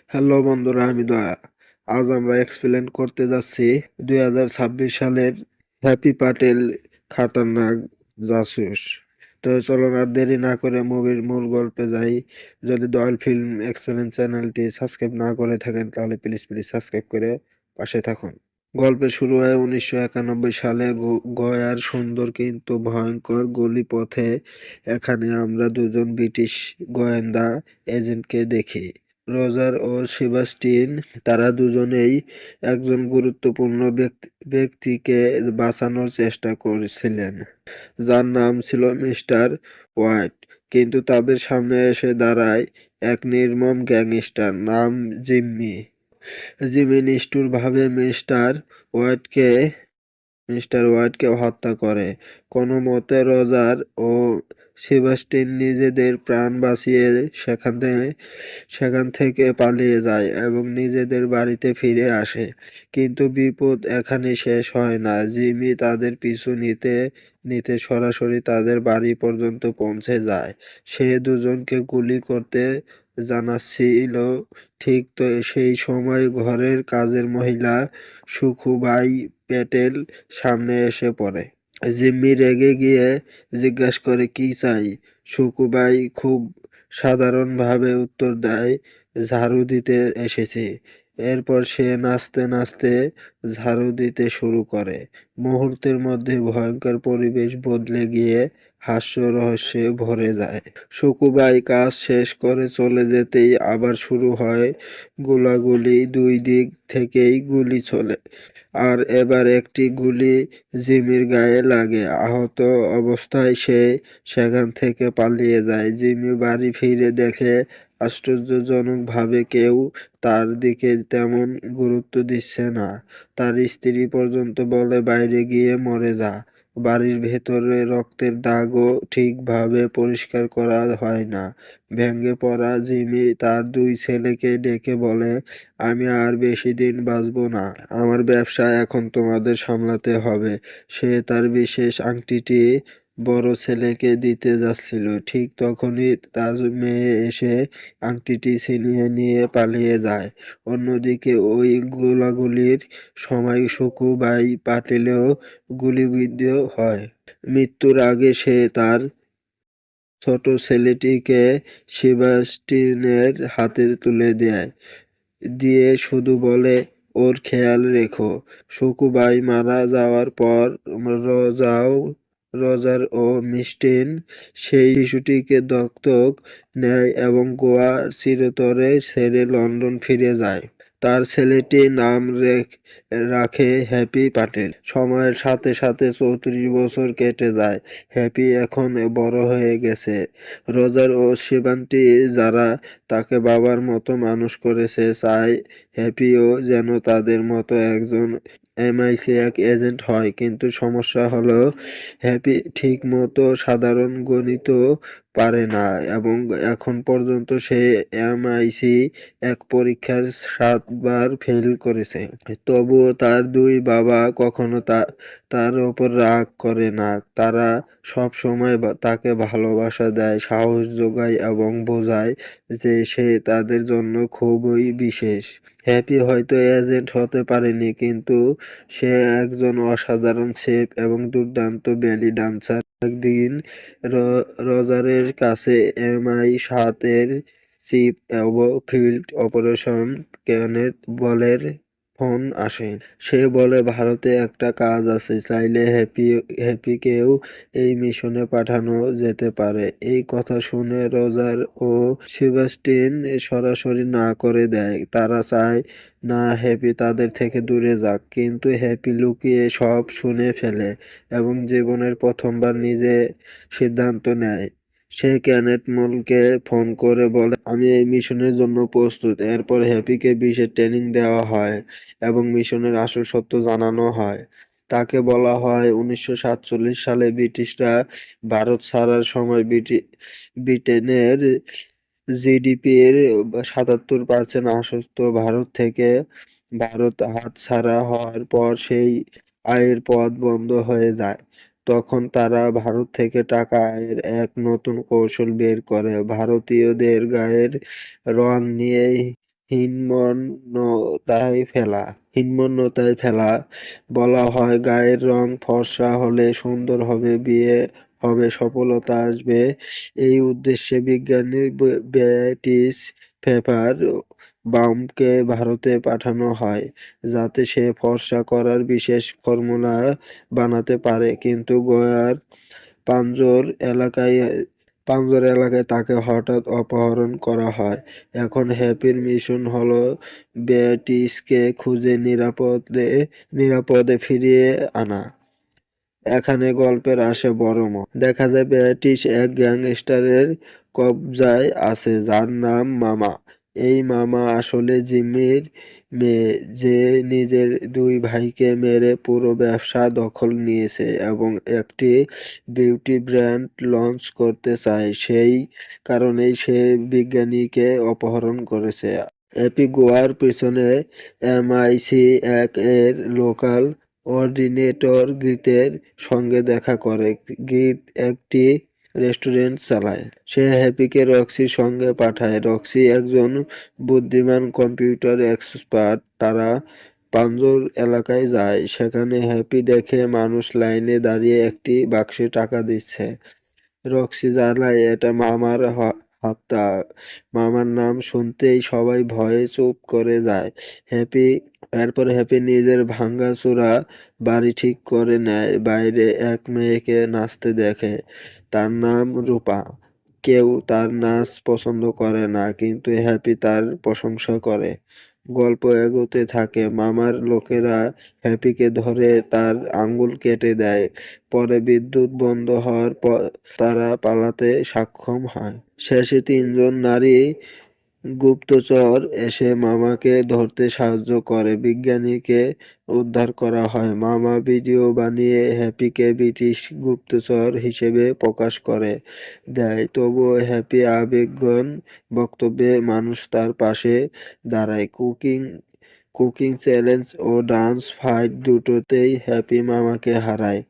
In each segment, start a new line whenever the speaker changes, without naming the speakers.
Hello বন্ধুরা, আমি দয়া। আজ আমরা এক্সপ্লেন করতে যাচ্ছি 2026 সালের হ্যাপি প্যাটেল খতরনাক জাসুস। তো চলুন আর দেরি না করে মুভির মূল গল্পে যাই। যদি দয়াল ফিল্ম এক্সপ্লেন চ্যানেলটি সাবস্ক্রাইব না করে থাকেন তাহলে প্লিজ প্লিজ সাবস্ক্রাইব করে পাশে থাকুন। গল্পের শুরু হয় 1991 সালে গয়ার সুন্দর কিন্তু ভয়ঙ্কর গলিপথে। এখানে আমরা দুজন ব্রিটিশ গোয়েন্দা এজেন্টকে দেখি, রজার ও সেবাস্টিন। তারা দুজনেই একজন গুরুত্বপূর্ণ ব্যক্তিকে বাঁচানোর চেষ্টা করছিলেন, যার নাম ছিল মিস্টার হোয়াইট। কিন্তু তাদের সামনে এসে দাঁড়ায় এক নির্মম গ্যাংস্টার নাম জিম্মি। জিমি নিষ্ঠুরভাবে মিস্টার হোয়াইটকে হত্যা করে। কোনো মতে রজার ও সেবাস্টিন নিজেদের প্রাণ বাঁচিয়ে সেখান থেকে পালিয়ে যায় এবং নিজেদের বাড়িতে ফিরে আসে। কিন্তু বিপদ এখানে শেষ হয় না। জিমি তাদের পিছু নিতে নিতে সরাসরি তাদের বাড়ি পর্যন্ত পৌঁছে যায়। সে দুজনকে গুলি করতে জানাচ্ছিল। ঠিক তো সেই সময় ঘরের কাজের মহিলা সুখুবাই প্যাটেল সামনে এসে পড়ে। জিম্মি রেগে গিয়ে জিজ্ঞেস করে কি চাই। সুকুবাই খুব সাধারণভাবে উত্তর দেয়, ঝাড়ু দিতে এসেছি। এরপর সে নাচতে নাচতে ঝাড়ু দিতে শুরু করে। মুহূর্তের মধ্যে ভয়ঙ্কর পরিবেশ বদলে গিয়ে হাস্য রহস্যে ভরে যায়। সুকুবাই কাজ শেষ করে চলে যেতেই আবার শুরু হয় গোলাগুলি। দুই দিক থেকেই গুলি চলে, আর এবার একটি গুলি জিমির গায়ে লাগে। আহত অবস্থায় সে সেখান থেকে পালিয়ে যায়। জিমি বাড়ি ফিরে দেখে আশ্চর্যজনকভাবে কেউ তার দিকে তেমন গুরুত্ব দিচ্ছে না। তার স্ত্রী পর্যন্ত বলে বাইরে গিয়ে মরে যা। বাড়ির ভেতরে রক্তের দাগও ঠিকভাবে পরিষ্কার করা হয় না। ভেঙে পড়া জিমি তার দুই ছেলেকে ডেকে বলে, আমি আর বেশি দিন বাঁচব না। আমার ব্যবসা এখন তোমাদের সামলাতে হবে। সে তার বিশেষ আংটিটি বড় ছেলেকে দিতে যাচ্ছিল। ঠিক তখনই তার মেয়ে এসে আংটিটি ছিনিয়ে নিয়ে পালিয়ে যায়। অন্যদিকে ওই গোলাগুলির সময় সুকুবাই পাটিলেও গুলিবিদ্ধ হয়। মৃত্যুর আগে সে তার ছোট ছেলেটিকে সেবাস্টিনের হাতে তুলে দিয়ে শুধু বলে, ওর খেয়াল রেখো। সুকুবাই মারা যাওয়ার পর রজার ও মিস্টিন সেই শিশুটিকে দত্তক নেয় এবং গোয়া চিরতরে ছেড়ে লন্ডন ফিরে যায়। তার ছেলেটির নাম রাখে হ্যাপি প্যাটেল। সময়ের সাথে সাথে 34 বছর কেটে যায়। হ্যাপি এখন বড় হয়ে গেছে। রজার ও শিবান্টি, যারা তাকে বাবার মতো মানুষ করেছে, চায় হ্যাপিও যেন তাদের মতো একজন MI6 এজেন্ট হয়। কিন্তু সমস্যা হলো হ্যাপি ঠিক মতো সাধারণ গণিত পারে না এবং এখন পর্যন্ত সে MI6 পরীক্ষার 7 বার ফেল করেছে। তবুও তার দুই বাবা কখনো তার ওপর রাগ করে না। তারা সব সময় তাকে ভালোবাসা দেয়, সাহস যোগায় এবং বোঝায় যে সে তাদের জন্য খুবই বিশেষ। হ্যাপি হয়তো এজেন্ট হতে পারেনি, কিন্তু সে একজন অসাধারণ শেফ এবং দুর্দান্ত বেলি ডান্সার। একদিন রজারের কাছে MI7 chief field operation Kenneth বলের ফোন আসে। সে বলে ভারতে একটা কাজ আছে, চাইলে হ্যাপিকেও এই মিশনে পাঠানো যেতে পারে। এই কথা শুনে রজার ও সেবাস্টিন সরাসরি না করে দেয়। তারা চায় না হ্যাপি তাদের থেকে দূরে যাক, কিন্তু হ্যাপি লুকিয়ে সব শুনে ফেলে এবং জীবনের প্রথমবার নিজে সিদ্ধান্ত নেয়। সে কেনেথ মলকে ফোন করে বলে, আমি এই মিশনের জন্য প্রস্তুত। এরপর হ্যাপিকে বিশেষ ট্রেনিং দেওয়া হয় এবং মিশনের আসল সত্য জানানো হয়। তাকে বলা হয় 1947 সালে ব্রিটিশরা ভারত ছাড়ার সময় ব্রিটেনের জিডিপির 77% আসত ভারত থেকে। ভারত হাতছাড়া হওয়ার পর সেই আয়ের পথ বন্ধ হয়ে যায়। তখন তারা ভারত থেকে টাকা আয়ের এক নতুন কৌশল বের করে। ভারতীয়দের গায়ের রং নিয়ে হীনমন্যতায় ফেলা। বলা হয় গায়ের রং ফর্সা হলে সুন্দর হবে, বিয়ে হবে, সফলতা আসবে। এই উদ্দেশ্যে বিজ্ঞানী বেটিস ফেফার বামকে ভারতে পাঠানো হয় যাতে সে ফর্সা করার বিশেষ ফর্মুলা বানাতে পারে, কিন্তু গোয়ার পাঞ্জর এলাকায় তাকে হঠাৎ অপহরণ করা হয়। এখন হ্যাপির মিশন হলো বেটিসকে খুঁজে নিরাপদে ফিরিয়ে আনা। এখানে গল্পের আসে বড় মোড়। দেখা যায় বেটিস এক গ্যাংস্টারের কবজায় আছে যার নাম মামা। এই মামা আসলে জিম্মির মেয়ে, যে নিজের দুই ভাইকে মেরে পুরো ব্যবসা দখল নিয়েছে এবং একটি বিউটি ব্র্যান্ড লঞ্চ করতে চায়। সেই কারণেই সে বিজ্ঞানীকে অপহরণ করেছে। হ্যাপি গোয়ার পিছনে MI6 এর লোকাল অর্ডিনেটর গীতের সঙ্গে দেখা করে। গীত একটি রেস্টুরেন্ট চালায়। সে হ্যাপিকে রক্সির সঙ্গে পাঠায়। রক্সি একজন বুদ্ধিমান কম্পিউটার এক্সপার্ট। তারা পাঞ্জর এলাকায় যায়। সেখানে হ্যাপি দেখে মানুষ লাইনে দাঁড়িয়ে একটি বাক্সে টাকা দিচ্ছে। রক্সি জানায় এটা মামার হাপ্তা। মামার নাম শুনতেই সবাই ভয়ে চুপ করে যায়। এরপর হ্যাপি নিজের ভাঙাচোরা বাড়ি ঠিক করে নেয়। বাইরে এক মেয়েকে নাচতে দেখে, তার নাম রূপা। কেউ তার নাচ পছন্দ করে না, কিন্তু হ্যাপি তার প্রশংসা করে। গল্প এগোতে থাকে। মামার লোকেরা হ্যাপিকে ধরে তার আঙ্গুল কেটে দেয়। পরে বিদ্যুৎ বন্ধ হওয়ার পর তারা পালাতে সক্ষম হয়। শেষে তিনজন নারী গুপ্তচর এসে মামাকে ধরতে সাহায্য করে। বিজ্ঞানীকে উদ্ধার করা হয়। মামা ভিডিও বানিয়ে হ্যাপিকে ব্রিটিশ গুপ্তচর হিসেবে প্রকাশ করে দেয়। তবুও হ্যাপি আবেগঘন বক্তব্যে মানুষ তার পাশে দাঁড়ায়। কুকিং চ্যালেঞ্জ ও ডান্স ফাইট দুটোতেই হ্যাপি মামাকে হারায়।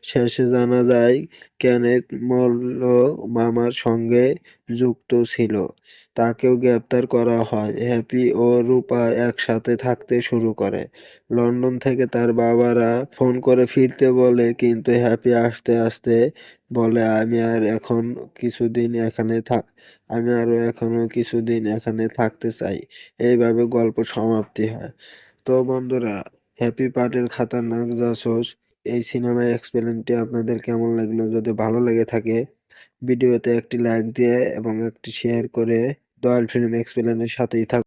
শেষে জানা যায় কেনেথ মল্ল মামার সঙ্গে যুক্ত ছিল। তাকেও গ্রেপ্তার করা হয়। হ্যাপি ও রূপা একসাথে থাকতে শুরু করে। লন্ডন থেকে তার বাবারা ফোন করে ফিরতে বলে, কিন্তু হ্যাপি আস্তে আস্তে বলে আমি আরো কিছুদিন এখানে থাকতে চাই। এইভাবে গল্প সমাপ্তি হয়। তো বন্ধুরা, হ্যাপি পাটেল খাতারনাক জাসুস এই সিনেমা এক্সপ্লেনটি আপনাদের কেমন লাগলো? যদি ভালো লেগে থাকে ভিডিওতে একটি লাইক দিয়ে এবং একটি শেয়ার করে দয়াল ফিল্ম এক্সপ্লেনের সাথেই থাকুন।